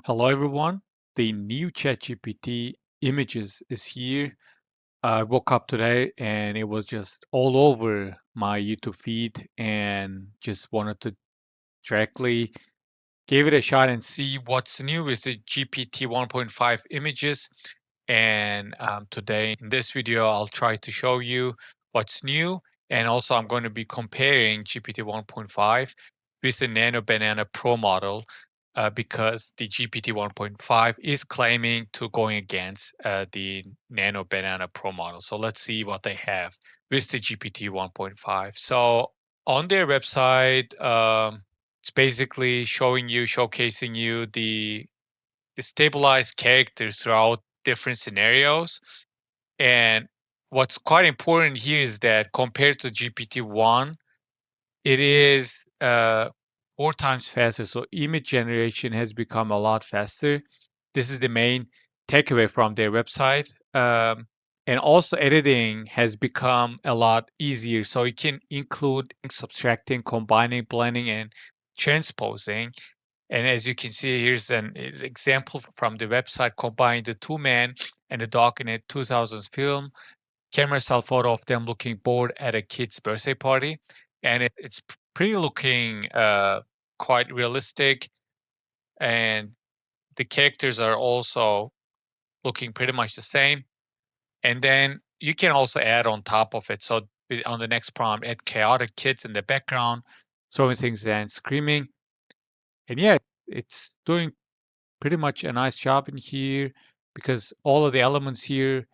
Hello, everyone. The new ChatGPT images is here. I woke up today and it was just all over my YouTube feed and just wanted to directly give it a shot and see what's new with the GPT 1.5 images. And today in this video, I'll try to show you what's new. And also, I'm going to be comparing GPT 1.5 with the Nano Banana Pro model because the GPT 1.5 is claiming to going against the Nano Banana Pro model. So let's see what they have with the GPT 1.5. So on their website, it's basically showcasing you the stabilized characters throughout different scenarios. And what's quite important here is that compared to GPT-1, it is 4 times faster. So image generation has become a lot faster. This is the main takeaway from their website. And also editing has become a lot easier. So it can include subtracting, combining, blending, and transposing. And as you can see, here's an example from the website. Combine the two men and the dog in a 2000s film. Camera style photo of them looking bored at a kid's birthday party. And it's pretty looking quite realistic. And the characters are also looking pretty much the same. And then you can also add on top of it. So on the next prompt, add chaotic kids in the background, throwing things and screaming. And yeah, it's doing pretty much a nice job in here because all of the elements here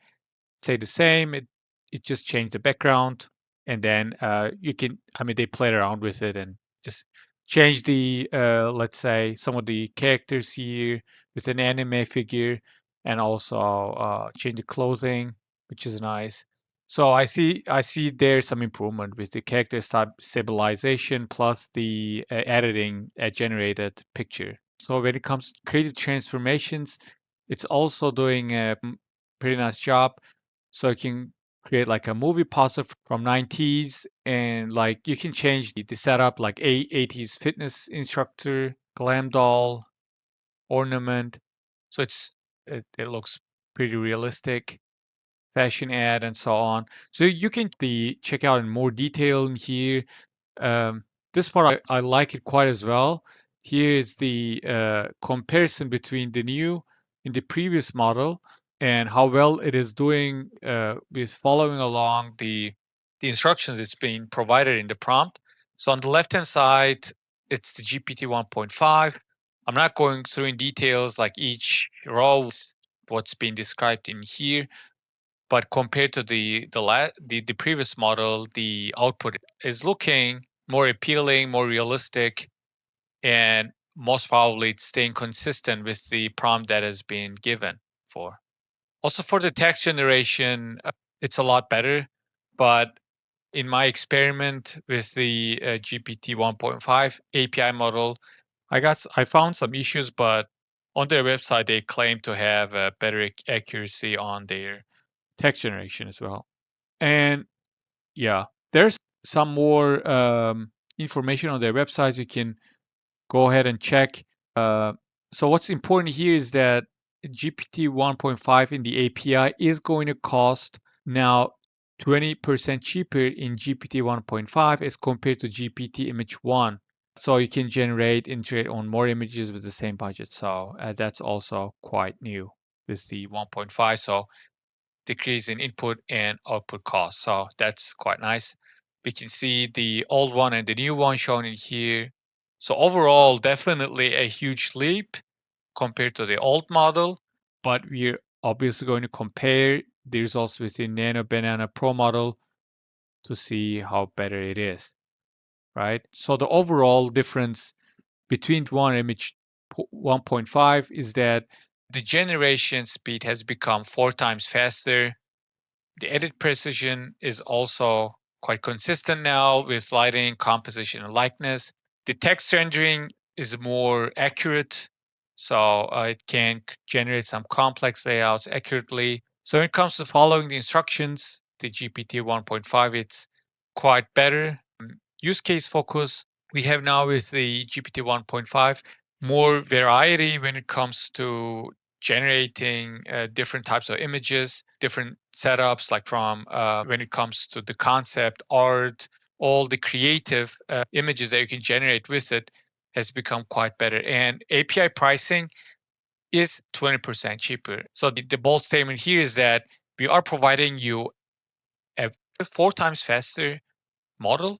stay the same. It just changed the background, and then you can. I mean, they played around with it and just change the let's say some of the characters here with an anime figure, and also change the clothing, which is nice. So I see there's some improvement with the character stabilization plus the editing generated picture. So when it comes to creative transformations, it's also doing a pretty nice job. So you can create like a movie poster from 90s and like you can change the setup like 80s fitness instructor, glam doll, ornament. So it looks pretty realistic, fashion ad and so on. So you can the check out in more detail in here. This part I like it quite as well. Here is the comparison between the new and the previous model and how well it is doing with following along the instructions it's being provided in the prompt. So on the left hand side, it's the GPT 1.5. I'm not going through in details like each row, what's being described in here, but compared to the previous model, the output is looking more appealing, more realistic, and most probably it's staying consistent with the prompt that has been given for. Also, for the text generation, it's a lot better. But in my experiment with the GPT 1.5 API model, I found some issues, but on their website they claim to have a better accuracy on their text generation as well. And yeah, there's some more information on their website. You can go ahead and check. Uh, so what's important here is that GPT 1.5 in the API is going to cost now 20% cheaper in GPT 1.5 as compared to GPT-Image 1. So you can iterate on more images with the same budget. So that's also quite new with the 1.5. So decrease in input and output costs. So that's quite nice. We can see the old one and the new one shown in here. So overall, definitely a huge leap compared to the old model, but we're obviously going to compare the results with the Nano Banana Pro model to see how better it is, right? So the overall difference between one image 1.5 is that the generation speed has become 4 times faster. The edit precision is also quite consistent now with lighting, composition, and likeness. The text rendering is more accurate, so it can generate some complex layouts accurately. So when it comes to following the instructions, the GPT 1.5, it's quite better. Use case focus, we have now with the GPT 1.5 more variety when it comes to generating different types of images, different setups, like from when it comes to the concept art, all the creative images that you can generate with it has become quite better. And API pricing is 20% cheaper. So the bold statement here is that we are providing you a 4 times faster model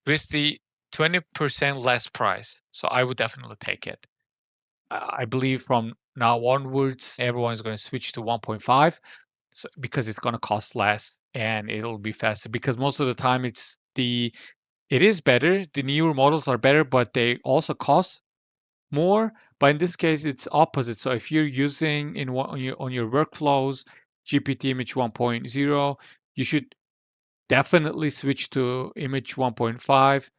with the 20% less price. So I would definitely take it. I believe from now onwards, everyone is going to switch to 1.5 because it's going to cost less and it'll be faster. Because most of the time, it is better. The newer models are better, but they also cost more. But in this case, it's opposite. So if you're using on your workflows GPT-Image 1.0, you should definitely switch to Image 1.5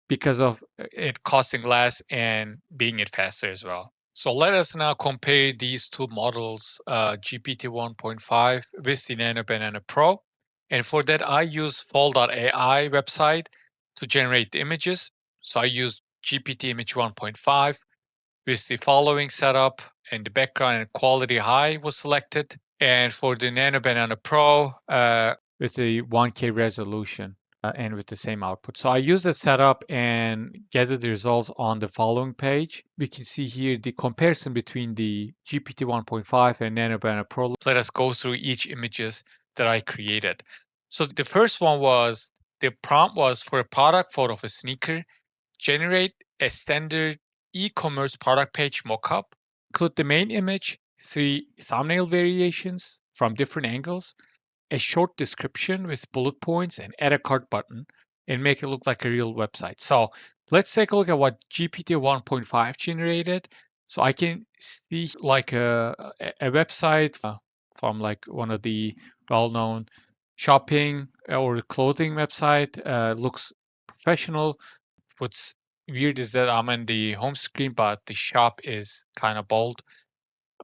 because of it costing less and being it faster as well. So let us now compare these two models, GPT 1.5 with the Nano Banana Pro. And for that, I use fal.ai website to generate the images. So I use GPT Image 1.5 with the following setup, and the background and quality high was selected. And for the Nano Banana Pro, with the 1K resolution and with the same output. So I use that setup and gather the results on the following page. We can see here the comparison between the GPT 1.5 and Nano Banana Pro. Let us go through each images that I created. So the first one was the prompt was for a product photo of a sneaker. Generate a standard e-commerce product page mockup. Include the main image, 3 thumbnail variations from different angles, a short description with bullet points, and add a cart button, and make it look like a real website. So let's take a look at what GPT 1.5 generated. So I can see like a website from like one of the well-known shopping or clothing website. Looks professional. What's weird is that I'm in the home screen, but the shop is kind of bold,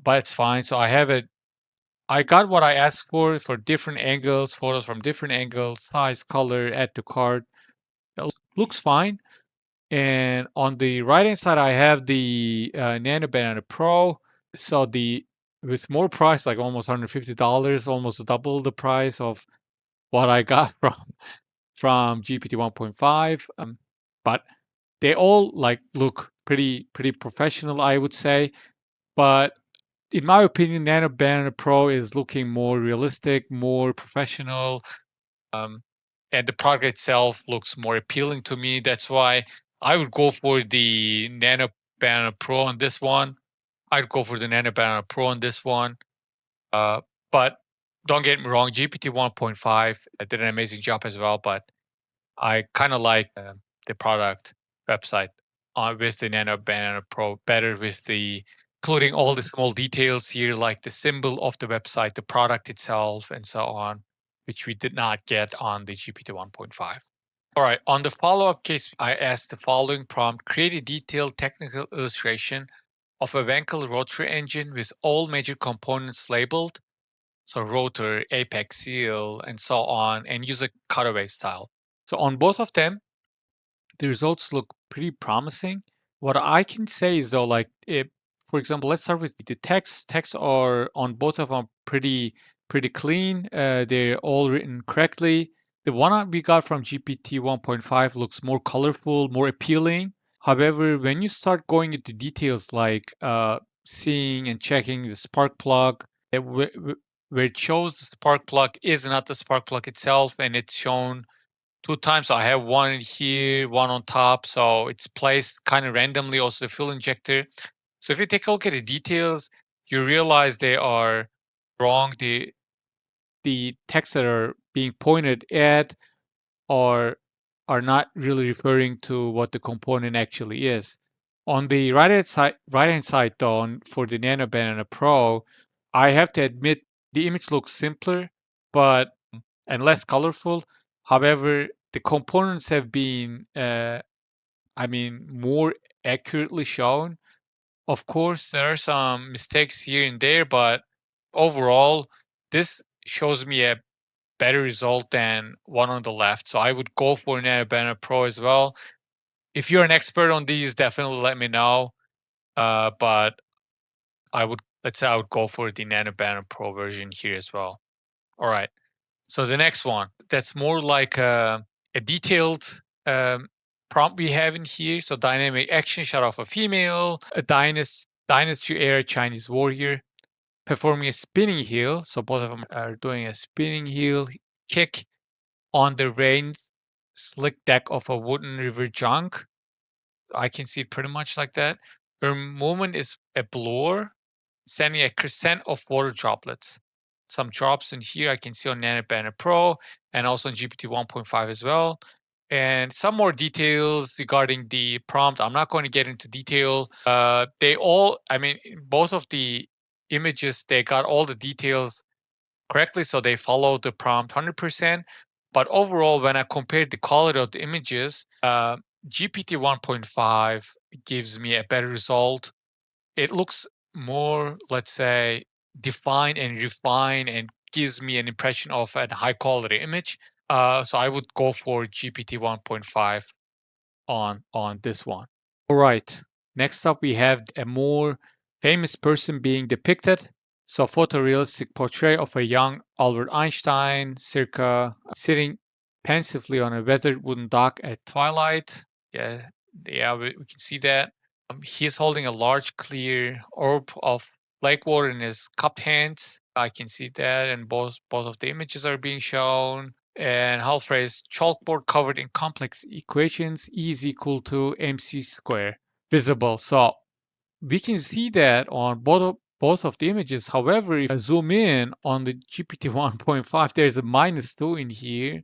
but it's fine. So I got what I asked for different angles, photos from different angles, size, color, add to cart. Looks fine. And on the right hand side, I have the Nano Banana Pro. So the with more price, like almost $150, almost double the price of what I got from GPT 1.5. But they all like look pretty professional, I would say. But in my opinion, Nano Banana Pro is looking more realistic, more professional, um, and the product itself looks more appealing to me. That's why I would go for the Nano Banana Pro on this one. I'd go for the Nano Banana Pro on this one. But don't get me wrong, GPT 1.5 did an amazing job as well. But I kind of like the product website with the Nano Banana Pro better with the including all the small details here, like the symbol of the website, the product itself, and so on, which we did not get on the GPT 1.5. All right, on the follow-up case, I asked the following prompt: create a detailed technical illustration of a Wankel rotary engine with all major components labeled, so rotor, apex, seal, and so on, and use a cutaway style. So on both of them, the results look pretty promising. What I can say is though, like if, for example, let's start with the text. Texts are on both of them pretty clean. They're all written correctly. The one we got from GPT 1.5 looks more colorful, more appealing. However, when you start going into details like seeing and checking the spark plug, where it shows the spark plug is not the spark plug itself, and it's shown 2 times. So I have one here, one on top. So it's placed kind of randomly. Also, the fuel injector. So if you take a look at the details, you realize they are wrong. The texts that are being pointed at are are not really referring to what the component actually is. On the right hand side though, for the Nano Banana Pro, I have to admit the image looks simpler, but and less colorful. However, the components have been, more accurately shown. Of course, there are some mistakes here and there, but overall, this shows me a better result than one on the left. So I would go for Nano Banana Pro as well. If you're an expert on these, definitely let me know. But let's say I would go for the Nano Banana Pro version here as well. All right. So the next one, that's more like a detailed um, prompt we have in here. So dynamic action shot of a female, a dynasty era Chinese warrior performing a spinning heel. So both of them are doing a spinning heel kick on the rain slick deck of a wooden river junk. I can see it pretty much like that. Her movement is a blur, sending a crescent of water droplets. Some drops in here I can see on Nano Banana Pro and also on GPT 1.5 as well. And some more details regarding the prompt. I'm not going to get into detail. I mean, both of the images, they got all the details correctly, so they follow the prompt 100%. But overall, when I compared the quality of the images, GPT 1.5 gives me a better result. It looks more, let's say, defined and refined and gives me an impression of a high quality image. So I would go for GPT 1.5 on this one. All right. Next up, we have a more famous person being depicted. So, photorealistic portrait of a young Albert Einstein, circa sitting pensively on a weathered wooden dock at twilight. Yeah, yeah, we can see that. He's holding a large, clear orb of lake water in his cupped hands. I can see that, and both of the images are being shown. And Hall phrase chalkboard covered in complex equations, E is equal to mc square visible. So we can see that on both of the images. However, if I zoom in on the GPT 1.5, there's a -2 in here.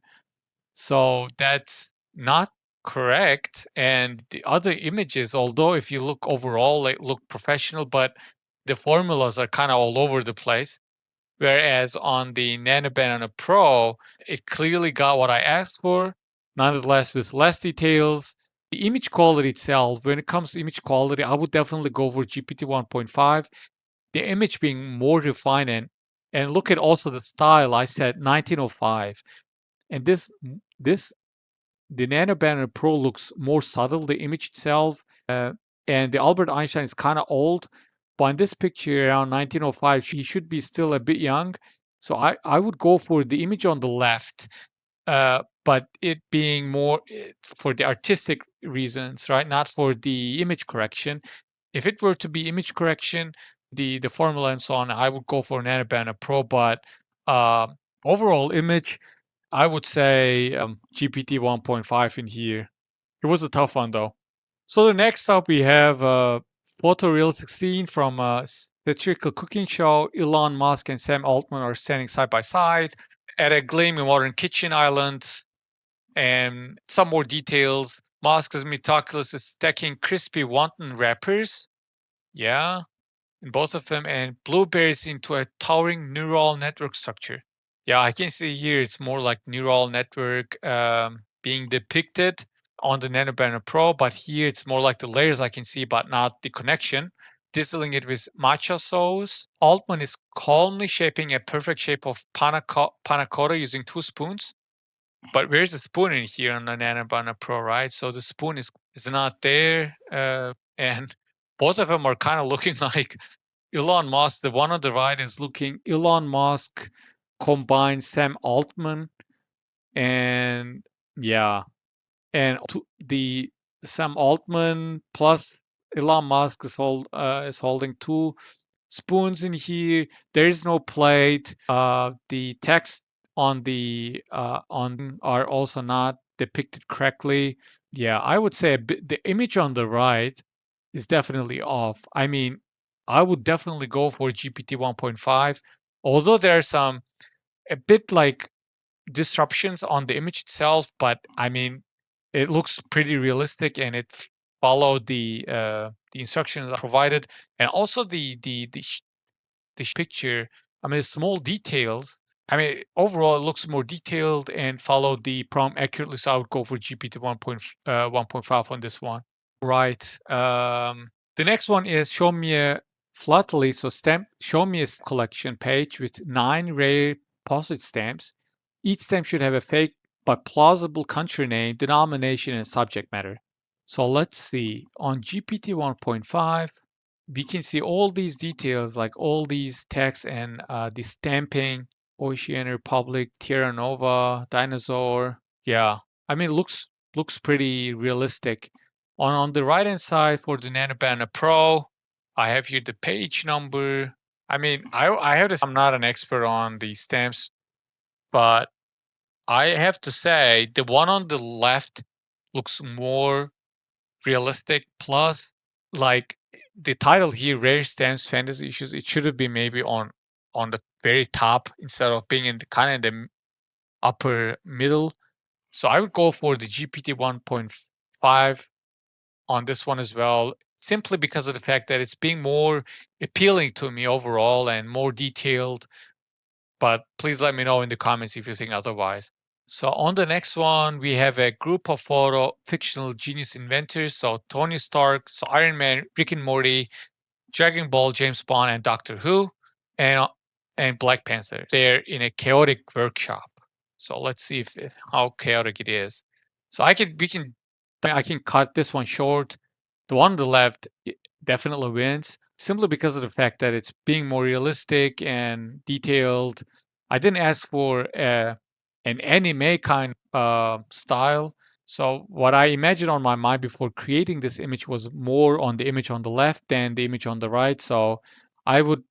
So that's not correct. And the other images, although if you look overall, they look professional, but the formulas are kind of all over the place. Whereas on the Nano Banana Pro, it clearly got what I asked for, nonetheless with less details. The image quality itself, when it comes to image quality, I would definitely go for GPT 1.5. The image being more refined and look at also the style. I said 1905, and this the Nano Banana Pro looks more subtle. The image itself, and the Albert Einstein is kind of old, but in this picture around 1905, he should be still a bit young. So I would go for the image on the left, but it being more for the artistic reasons, right? Not for the image correction. If it were to be image correction, the formula and so on, I would go for Nano Banana Pro. But uh, overall image, I would say GPT 1.5 in here. It was a tough one though. So the next up we have a photorealistic scene from a satirical cooking show. Elon Musk and Sam Altman are standing side by side at a gleaming modern kitchen island. And some more details. Musk's Metoculus is stacking crispy wonton wrappers. Yeah, in both of them, and blueberries into a towering neural network structure. Yeah, I can see here it's more like neural network being depicted on the Nano Banana Pro, but here it's more like the layers I can see, but not the connection. Drizzling it with matcha sauce. Altman is calmly shaping a perfect shape of panna cotta using 2 spoons. But where's the spoon in here on the Nano Banana Pro, right? So the spoon is not there, and both of them are kind of looking like Elon Musk. The one on the right is looking Elon Musk combined Sam Altman, and yeah, and the Sam Altman plus Elon Musk is holding 2 spoons in here. There is no plate. The text on the on are also not depicted correctly. Yeah, I would say the image on the right is definitely off. I mean, I would definitely go for GPT 1.5, although there are some a bit like disruptions on the image itself, but I mean, it looks pretty realistic and it followed the instructions provided, and also the picture. I mean, small details. I mean, overall, it looks more detailed and followed the prompt accurately. So I would go for GPT 1.5 on this one. Right. The next one is show me a flatly. So show me a collection page with 9 rare postage stamps. Each stamp should have a fake but plausible country name, denomination, and subject matter. So let's see. On GPT 1.5, we can see all these details, like all these texts and the stamping, Ocean Republic, Terra Nova, dinosaur. Yeah, I mean, looks pretty realistic. On the right hand side for the Nano Banana Pro, I have here the page number. I mean, I have to say I'm not an expert on the stamps, but I have to say the one on the left looks more realistic. Plus, like the title here, Rare Stamps Fantasy Issues, it should have been maybe on the very top instead of being in the kind of in the upper middle. So I would go for the GPT 1.5 on this one as well, simply because of the fact that it's being more appealing to me overall and more detailed. But please let me know in the comments if you think otherwise. So on the next one, we have a group of photo fictional genius inventors. So Tony Stark, so Iron Man, Rick and Morty, Dragon Ball, James Bond, and Doctor Who, and Black Panther. They're in a chaotic workshop. So let's see if how chaotic it is. So I can cut this one short. The one on the left definitely wins simply because of the fact that it's being more realistic and detailed. I didn't ask for an anime kind style. So what I imagined on my mind before creating this image was more on the image on the left than the image on the right. So I would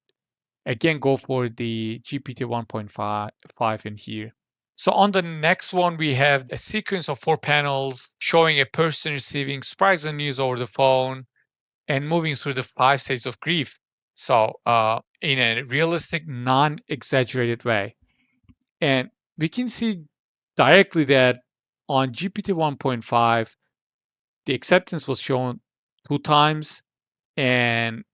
again go for the GPT 1.5 in here. So on the next one, we have a sequence of 4 panels showing a person receiving surprising news over the phone and moving through the 5 stages of grief. So in a realistic, non-exaggerated way. And we can see directly that on GPT 1.5, the acceptance was shown 2 times, and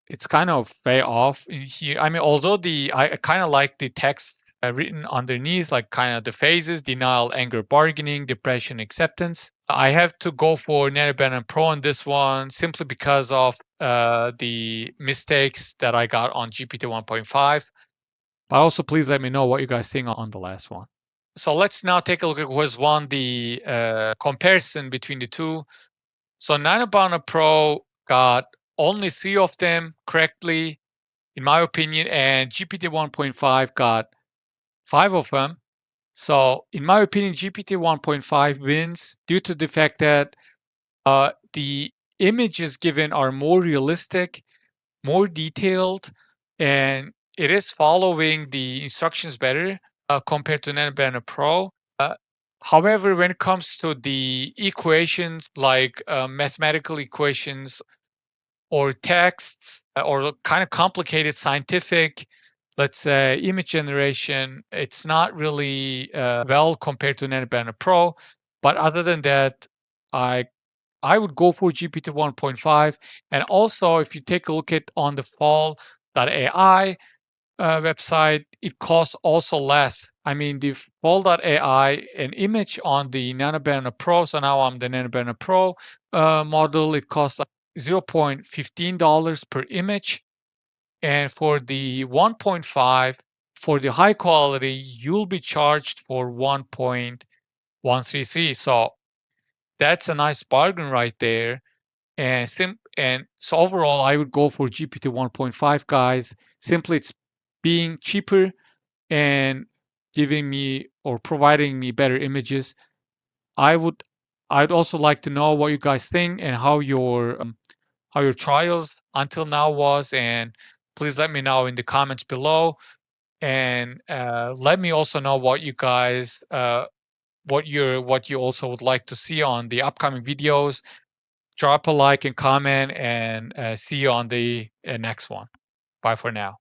it's kind of way off in here. I mean, although I kind of like the text written underneath, like kind of the phases: denial, anger, bargaining, depression, acceptance. I have to go for Nano Banana Pro on this one simply because of the mistakes that I got on GPT 1.5. But also, please let me know what you guys think on the last one. So let's now take a look at who has won the comparison between the two. So Nano Banana Pro got only 3 of them correctly, in my opinion, and GPT 1.5 got 5 of them. So, in my opinion, GPT 1.5 wins due to the fact that the images given are more realistic, more detailed, and it is following the instructions better compared to Nano Pro. Uh, However, when it comes to the equations like mathematical equations or texts or kind of complicated scientific, let's say, image generation, it's not really well compared to Nano Banana Pro. But other than that, I I would go for GPT 1.5. And also, if you take a look at on the fal.ai website, it costs also less. I mean, the fal.ai, an image on the Nano Banana Pro, so now I'm the Nano Banana Pro model, it costs $0.15 per image. And for the 1.5, for the high quality, you'll be charged for 1.133. So that's a nice bargain right there. And so overall, I would go for GPT 1.5, guys. Simply, it's being cheaper and giving me or providing me better images. I would I'd also like to know what you guys think and how your trials until now was, and please let me know in the comments below. And let me also know what you guys what you also would like to see on the upcoming videos. Drop a like and comment, and see you on the next one. Bye for now.